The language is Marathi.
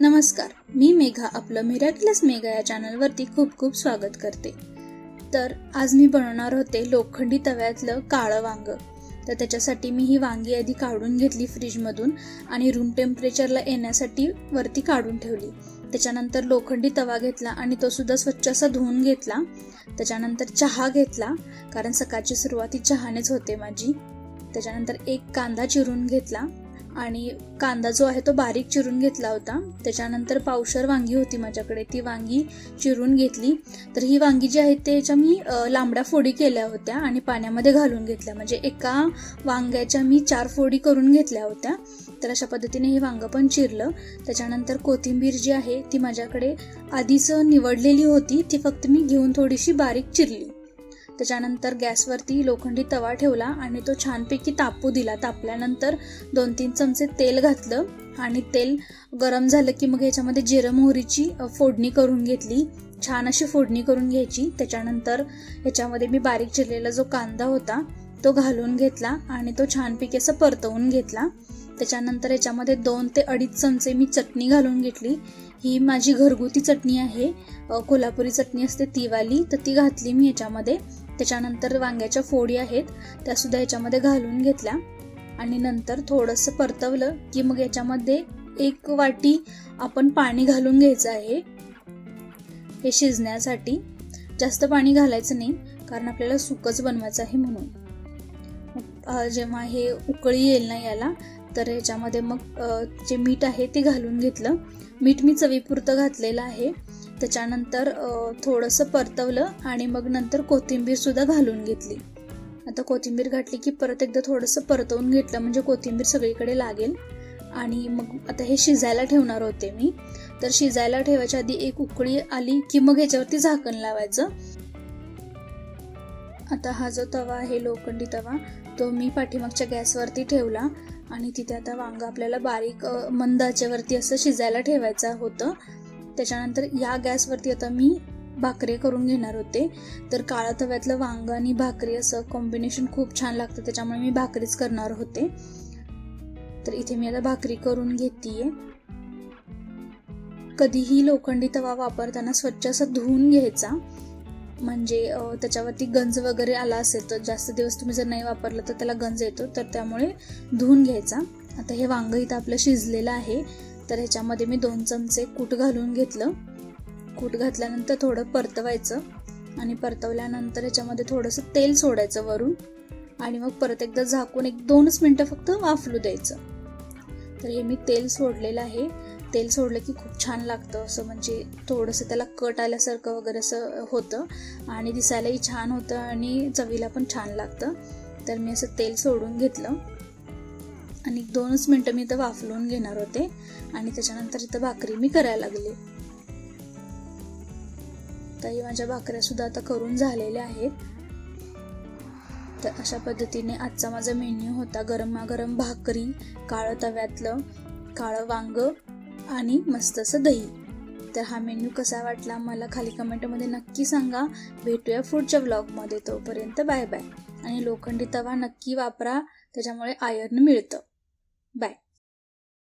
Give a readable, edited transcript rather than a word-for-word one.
नमस्कार, मी मेघा आपलं मिरॅक्युलस मेघा या चॅनलवरती खूप खूप स्वागत करते. तर आज मी बनवणार होते लोखंडी तव्यातलं काळं वांग. तर त्याच्यासाठी मी ही वांगी आधी काढून घेतली फ्रीजमधून आणि रूम टेम्परेचरला येण्यासाठी वरती काढून ठेवली. त्याच्यानंतर लोखंडी तवा घेतला आणि तो सुद्धा स्वच्छ असा धुवून घेतला. त्याच्यानंतर चहा घेतला, कारण सकाळची सुरुवात ही चहानेच होते माझी. त्याच्यानंतर एक कांदा चिरून घेतला आणि कांदा जो आहे तो बारीक चिरून घेतला होता. त्याच्यानंतर पावशर वांगी होती माझ्याकडे, ती वांगी चिरून घेतली. तर ही वांगी जी आहेत त्याच्या मी लांबड्या फोडी केल्या होत्या आणि पाण्यामध्ये घालून घेतल्या. म्हणजे एका वांग्याच्या मी 4 फोडी करून घेतल्या होत्या. तर अशा पद्धतीने हे वांग पण चिरलं. त्याच्यानंतर कोथिंबीर जी आहे ती माझ्याकडे आधीच निवडलेली होती, ती फक्त मी घेऊन थोडीशी बारीक चिरली. त्याच्यानंतर गॅसवरती लोखंडी तवा ठेवला आणि तो छानपैकी तापू दिला. तापल्यानंतर 2-3 चमचे तेल घातलं आणि तेल गरम झालं की मग ह्याच्यामध्ये जिरं मोहरीची फोडणी करून घेतली. छान अशी फोडणी करून घ्यायची. त्याच्यानंतर ह्याच्यामध्ये मी बारीक चिरलेला जो कांदा होता तो घालून घेतला आणि तो छानपैकी असं परतवून घेतला. त्याच्यानंतर याच्यामध्ये 2 ते 2.5 चमचे मी चटणी घालून घेतली. ही माझी घरगुती चटणी आहे, कोल्हापुरी चटणी असते ती वाली, तर ती घातली मी याच्यामध्ये. त्याच्यानंतर वांग्याच्या फोडी आहेत त्या सुद्धा याच्यामध्ये घालून घेतल्या आणि नंतर थोडंसं परतवलं की मग याच्यामध्ये 1 वाटी आपण पाणी घालून घ्यायचं आहे हे शिजण्यासाठी. जास्त पाणी घालायचं नाही, कारण आपल्याला सुकंच बनवायचं आहे म्हणून. जेव्हा हे उकळी येईल ना याला, तर ह्याच्यामध्ये मग जे मीठ आहे ते घालून घेतलं. मीठ मी चवीपुरतं घातलेलं आहे. त्याच्यानंतर थोडंसं परतवलं आणि मग नंतर कोथिंबीर सुद्धा घालून घेतली. आता कोथिंबीर घातली की परत एकदा थोडंसं परतवून घेतलं, म्हणजे कोथिंबीर सगळीकडे लागेल. आणि मग आता हे शिजायला ठेवणार होते मी. तर शिजायला ठेवायच्या आधी 1 उकळी आली की मग ह्याच्यावरती झाकण लावायचं. आता हा जो तवा आहे लोखंडी तवा, तो मी पाठीमागच्या गॅसवरती ठेवला आणि तिथे आता वांग आपल्याला बारीक मंद आचेवरती असं शिजायला ठेवायचं होतं. त्याच्यानंतर या गॅसवरती आता मी भाकरी करून घेणार होते. तर काळ्या तव्यातलं वांग आणि भाकरी असं कॉम्बिनेशन खूप छान लागतं, त्याच्यामुळे मी भाकरीच करणार होते. तर इथे मी आता भाकरी करून घेतीये. कधीही लोखंडी तवा वापरताना स्वच्छ असं धुवून घ्यायचा, म्हणजे त्याच्यावरती गंज वगैरे आला असेल तर जास्त दिवस तुम्ही जर नाही वापरलं तर त्याला गंज येतो, तर त्यामुळे धुवून घ्यायचा. आता हे वांग इथं आपलं शिजलेलं आहे. तर ह्याच्यामध्ये मी 2 चमचे कूट घालून घेतलं. कूट घातल्यानंतर थोडं परतवायचं आणि परतवल्यानंतर ह्याच्यामध्ये थोडंसं तेल सोडायचं वरून आणि मग परत एकदा झाकून 1-2 मिनटं फक्त वाफलू द्यायचं. तर हे मी तेल सोडलेलं आहे. तेल सोडलं की खूप छान लागतं असं, म्हणजे थोडंसं त्याला कट आल्यासारखं वगैरे असं होतं आणि दिसायलाही छान होतं आणि चवीला पण छान लागतं. तर मी असं तेल सोडून घेतलं आणि 2 मिनटं मी इथं वाफलून घेणार होते आणि त्याच्यानंतर इथं भाकरी मी करायला लागले. तर माझ्या भाकऱ्या सुद्धा आता करून झालेल्या आहेत. तर अशा पद्धतीने आजचा माझा मेन्यू होता. गरमागरम भाकरी, काळं तव्यातलं काळं वांग आणि मस्त असं दही. तर हा मेन्यू कसा वाटला मला खाली कमेंटमध्ये नक्की सांगा. भेटूया पुढच्या व्लॉगमध्ये. तोपर्यंत बाय बाय. आणि लोखंडी तवा नक्की वापरा, त्याच्यामुळे आयर्न मिळतं. बाय.